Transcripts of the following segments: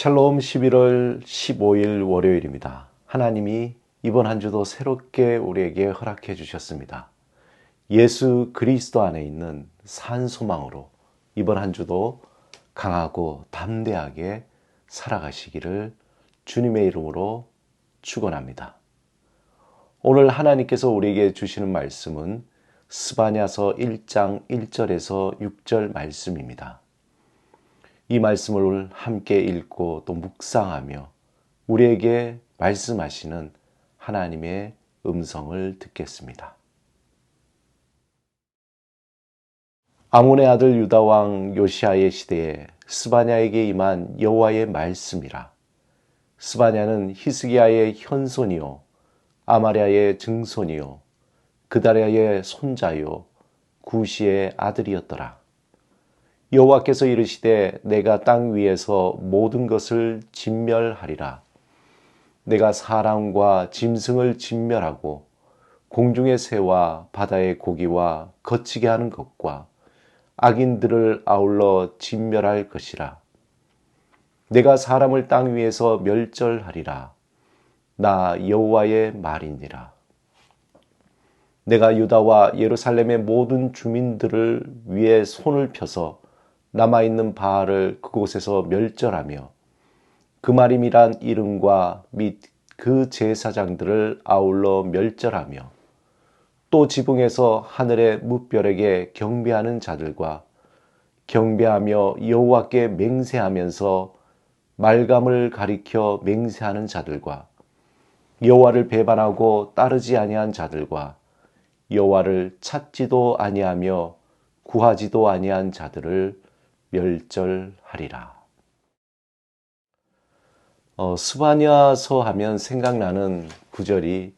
샬롬 11월 15일 월요일입니다. 하나님이 이번 한 주도 새롭게 우리에게 허락해 주셨습니다. 예수 그리스도 안에 있는 산 소망으로 이번 한 주도 강하고 담대하게 살아가시기를 주님의 이름으로 축원합니다. 오늘 하나님께서 우리에게 주시는 말씀은 스바냐서 1장 1절에서 6절 말씀입니다. 이 말씀을 함께 읽고 또 묵상하며 우리에게 말씀하시는 하나님의 음성을 듣겠습니다. 아몬의 아들 유다 왕 요시아의 시대에 스바냐에게 임한 여호와의 말씀이라. 스바냐는 히스기야의 현손이요 아마랴의 증손이요 그다랴의 손자요 구시의 아들이었더라. 여호와께서 이르시되 내가 땅 위에서 모든 것을 진멸하리라. 내가 사람과 짐승을 진멸하고 공중의 새와 바다의 고기와 거치게 하는 것과 악인들을 아울러 진멸할 것이라. 내가 사람을 땅 위에서 멸절하리라. 나 여호와의 말이니라. 내가 유다와 예루살렘의 모든 주민들을 위에 손을 펴서 남아있는 바알을 그곳에서 멸절하며 그마림이란 이름과 및 그 제사장들을 아울러 멸절하며 또 지붕에서 하늘의 무별에게 경배하는 자들과 경배하며 여호와께 맹세하면서 말감을 가리켜 맹세하는 자들과 여호와를 배반하고 따르지 아니한 자들과 여호와를 찾지도 아니하며 구하지도 아니한 자들을 멸절하리라. 스바냐서 하면 생각나는 구절이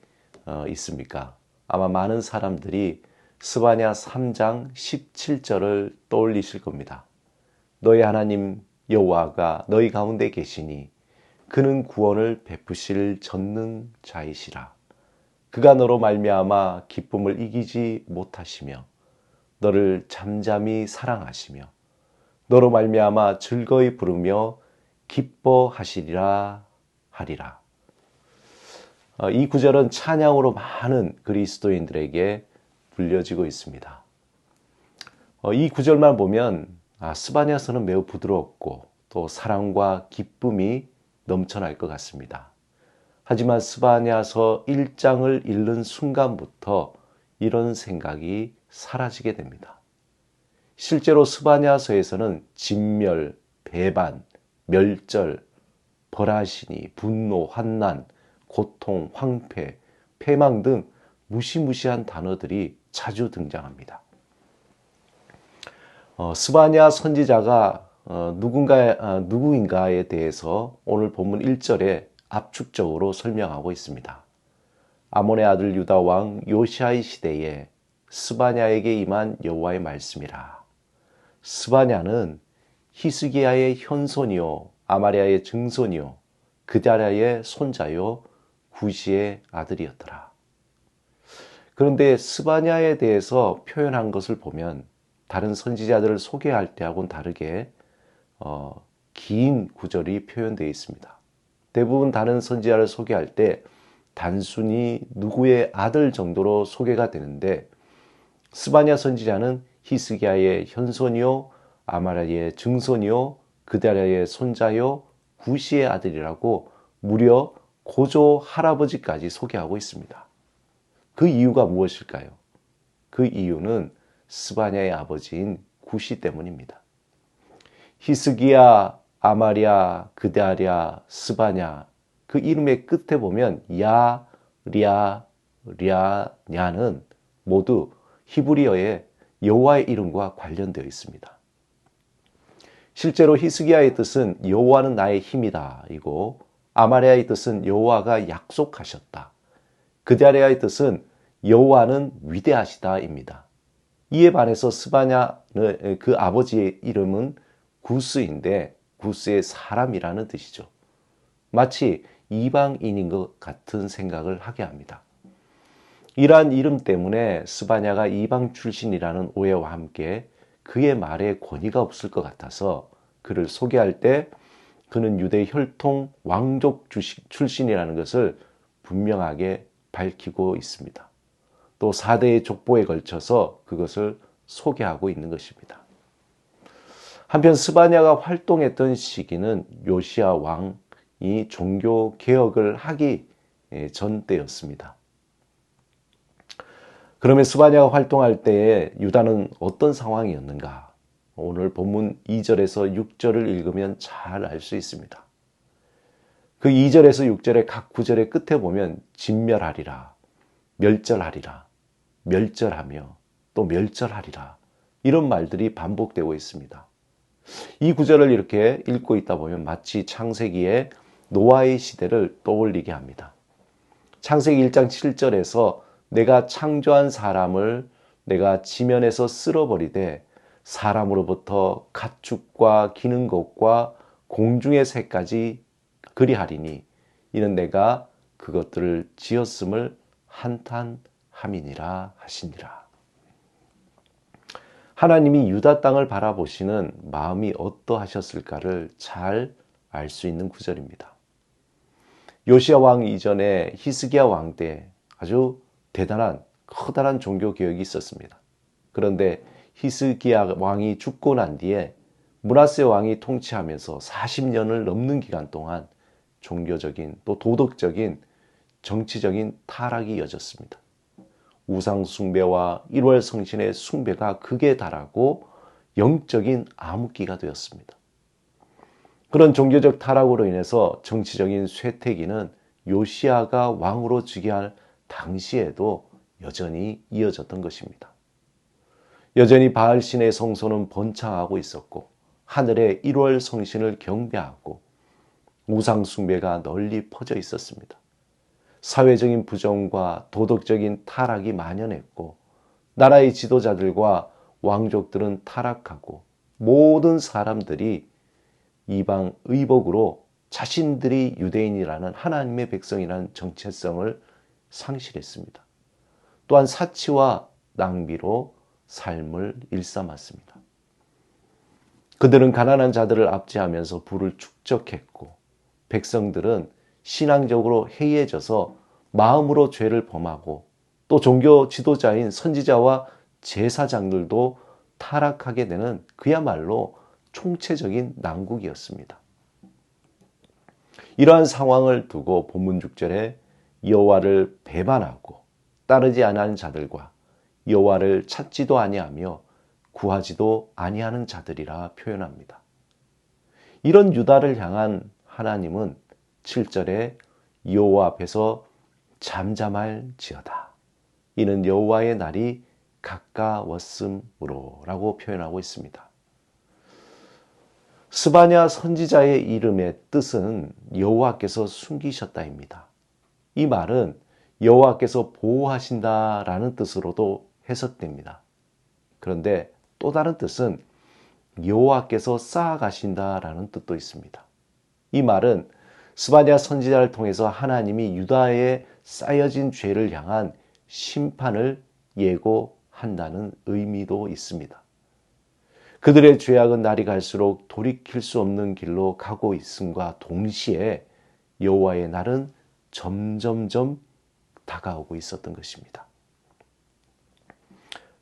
있습니까? 아마 많은 사람들이 스바냐 3장 17절을 떠올리실 겁니다. 너희 하나님 여호와가 너희 가운데 계시니 그는 구원을 베푸실 전능자이시라. 그가 너로 말미암아 기쁨을 이기지 못하시며 너를 잠잠히 사랑하시며 너로 말미암아 즐거이 부르며 기뻐하시리라 하리라. 이 구절은 찬양으로 많은 그리스도인들에게 불려지고 있습니다. 이 구절만 보면 스바냐서는 매우 부드럽고 또 사랑과 기쁨이 넘쳐날 것 같습니다. 하지만 스바냐서 1장을 읽는 순간부터 이런 생각이 사라지게 됩니다. 실제로 스바냐서에서는 진멸, 배반, 멸절, 벌하시니, 분노, 환난, 고통, 황폐, 패망 등 무시무시한 단어들이 자주 등장합니다. 스바냐 선지자가 누구인가에 대해서 오늘 본문 1절에 압축적으로 설명하고 있습니다. 아몬의 아들 유다 왕 요시아의 시대에 스바냐에게 임한 여호와의 말씀이라. 스바냐는 히스기야의 현손이요 아마랴의 증손이요 그다랴의 손자요 구시의 아들이었더라. 그런데 스바냐에 대해서 표현한 것을 보면 다른 선지자들을 소개할 때하고는 다르게 긴 구절이 표현되어 있습니다. 대부분 다른 선지자를 소개할 때 단순히 누구의 아들 정도로 소개가 되는데 스바냐 선지자는 히스기야의 현손이요 아마랴의 증손이요 그다랴의 손자요 구시의 아들이라고 무려 고조 할아버지까지 소개하고 있습니다. 그 이유가 무엇일까요? 그 이유는 스바냐의 아버지인 구시 때문입니다. 히스기야, 아마랴, 그다랴, 스바냐 그 이름의 끝에 보면 야, 랴, 냐는 모두 히브리어의 여호와의 이름과 관련되어 있습니다. 실제로 히스기야의 뜻은 여호와는 나의 힘이다 이고 아마랴의 뜻은 여호와가 약속하셨다. 그다랴의 뜻은 여호와는 위대하시다입니다. 이에 반해서 스바냐의 그 아버지의 이름은 구스인데 구스의 사람이라는 뜻이죠. 마치 이방인인 것 같은 생각을 하게 합니다. 이러한 이름 때문에 스바냐가 이방 출신이라는 오해와 함께 그의 말에 권위가 없을 것 같아서 그를 소개할 때 그는 유대 혈통 왕족 출신이라는 것을 분명하게 밝히고 있습니다. 또 4대의 족보에 걸쳐서 그것을 소개하고 있는 것입니다. 한편 스바냐가 활동했던 시기는 요시야 왕이 종교 개혁을 하기 전 때였습니다. 그러면 스바냐가 활동할 때에 유다는 어떤 상황이었는가? 오늘 본문 2절에서 6절을 읽으면 잘 알 수 있습니다. 그 2절에서 6절의 각 구절의 끝에 보면 진멸하리라, 멸절하리라, 멸절하며 또 멸절하리라 이런 말들이 반복되고 있습니다. 이 구절을 이렇게 읽고 있다 보면 마치 창세기의 노아의 시대를 떠올리게 합니다. 창세기 1장 7절에서 내가 창조한 사람을 내가 지면에서 쓸어버리되 사람으로부터 가축과 기는 것과 공중의 새까지 그리하리니 이는 내가 그것들을 지었음을 한탄함이니라 하시니라. 하나님이 유다 땅을 바라보시는 마음이 어떠하셨을까를 잘 알 수 있는 구절입니다. 요시야 왕 이전에 히스기야 왕 때 아주 대단한 커다란 종교 개혁이 있었습니다. 그런데 히스기야 왕이 죽고 난 뒤에 므낫세 왕이 통치하면서 40년을 넘는 기간 동안 종교적인 또 도덕적인 정치적인 타락이 이어졌습니다. 우상 숭배와 1월 성신의 숭배가 극에 달하고 영적인 암흑기가 되었습니다. 그런 종교적 타락으로 인해서 정치적인 쇠퇴기는 요시야가 왕으로 즉위할 당시에도 여전히 이어졌던 것입니다. 여전히 바알신의 성소는 번창하고 있었고 하늘의 1월 성신을 경배하고 우상 숭배가 널리 퍼져 있었습니다. 사회적인 부정과 도덕적인 타락이 만연했고 나라의 지도자들과 왕족들은 타락하고 모든 사람들이 이방 의복으로 자신들이 유대인이라는 하나님의 백성이라는 정체성을 상실했습니다. 또한 사치와 낭비로 삶을 일삼았습니다. 그들은 가난한 자들을 압제하면서 부를 축적했고 백성들은 신앙적으로 해이해져서 마음으로 죄를 범하고 또 종교 지도자인 선지자와 제사장들도 타락하게 되는 그야말로 총체적인 난국이었습니다. 이러한 상황을 두고 본문 6절에 여호와를 배반하고 따르지 아니하는 자들과 여호와를 찾지도 아니하며 구하지도 아니하는 자들이라 표현합니다. 이런 유다를 향한 하나님은 7절에 여호와 앞에서 잠잠할지어다. 이는 여호와의 날이 가까웠으므로 라고 표현하고 있습니다. 스바냐 선지자의 이름의 뜻은 여호와께서 숨기셨다입니다. 이 말은 여호와께서 보호하신다라는 뜻으로도 해석됩니다. 그런데 또 다른 뜻은 여호와께서 쌓아가신다라는 뜻도 있습니다. 이 말은 스바냐 선지자를 통해서 하나님이 유다에 쌓여진 죄를 향한 심판을 예고한다는 의미도 있습니다. 그들의 죄악은 날이 갈수록 돌이킬 수 없는 길로 가고 있음과 동시에 여호와의 날은 점점점 다가오고 있었던 것입니다.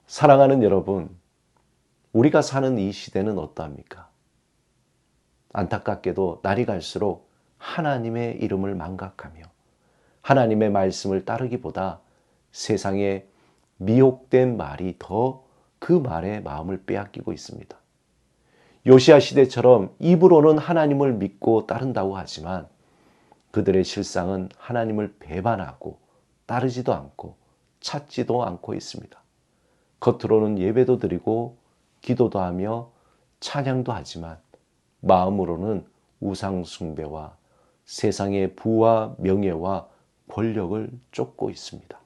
사랑하는 여러분, 우리가 사는 이 시대는 어떠합니까? 안타깝게도 날이 갈수록 하나님의 이름을 망각하며 하나님의 말씀을 따르기보다 세상의 미혹된 말이 더 그 말의 마음을 빼앗기고 있습니다. 요시야 시대처럼 입으로는 하나님을 믿고 따른다고 하지만 그들의 실상은 하나님을 배반하고 따르지도 않고 찾지도 않고 있습니다. 겉으로는 예배도 드리고 기도도 하며 찬양도 하지만 마음으로는 우상 숭배와 세상의 부와 명예와 권력을 쫓고 있습니다.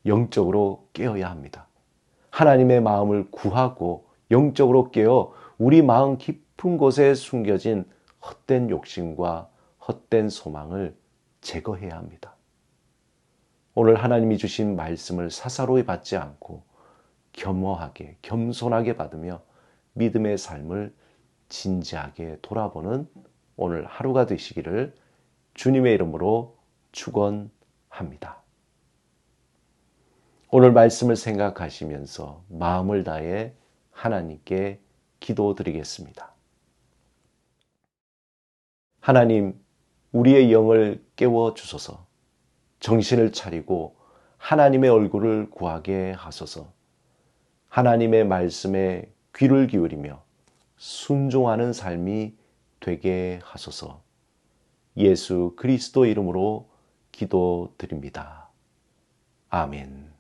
영적으로 깨어야 합니다. 하나님의 마음을 구하고 영적으로 깨어 우리 마음 깊은 곳에 숨겨진 헛된 욕심과 헛된 소망을 제거해야 합니다. 오늘 하나님이 주신 말씀을 사사로이 받지 않고 겸허하게 겸손하게 받으며 믿음의 삶을 진지하게 돌아보는 오늘 하루가 되시기를 주님의 이름으로 축원합니다. 오늘 말씀을 생각하시면서 마음을 다해 하나님께 기도드리겠습니다. 하나님, 우리의 영을 깨워 주소서. 정신을 차리고 하나님의 얼굴을 구하게 하소서. 하나님의 말씀에 귀를 기울이며 순종하는 삶이 되게 하소서. 예수 그리스도 이름으로 기도드립니다. 아멘.